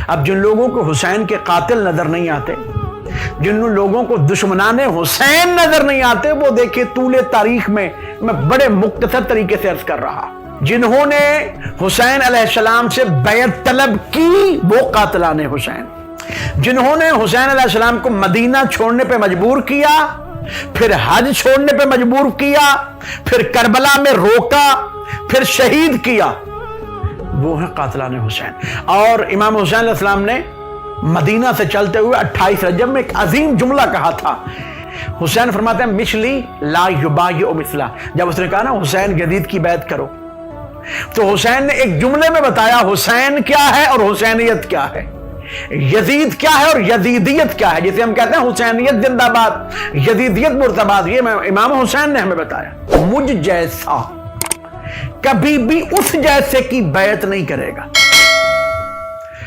अब जिन लोगों को हुसैन के कातिल नजर नहीं आते, जिन लोगों को दुश्मनाने हुसैन नजर नहीं आते, वो देखिए तूले तारीख में मैं बड़े मुख्तसर तरीके से अर्ज कर रहा, जिन्होंने हुसैन अलैहिस्सलाम से बैत तलब की वो कातिलाने हुसैन, जिन्होंने हुसैन अलैहिस्सलाम को मदीना छोड़ने पे मजबूर किया, फिर हज छोड़ने पे मजबूर किया, फिर करबला में रोका, फिर शहीद किया, वो है कातिलाने हुसैन। और इमाम हुसैन अलैहिस्सलाम ने मदीना से चलते हुए 28 रजब में एक अजीम जुमला कहा था। हुसैन फरमाते हैं मिसली ला युबायु मिसला, जब उसने कहा ना हुसैन यजीद की बैत करो, तो हुसैन ने एक जुमले में बताया हुसैन क्या है और हुसैनियत क्या है, यजीद क्या है और यजीदियत क्या है। जैसे हम कहते हैं हुसैनियत जिंदाबाद, यजीदियत मुर्तबाद, ये इमाम हुसैन ने हमें बताया। मुझ जैसा कभी भी उस जैसे की बैत नहीं करेगा।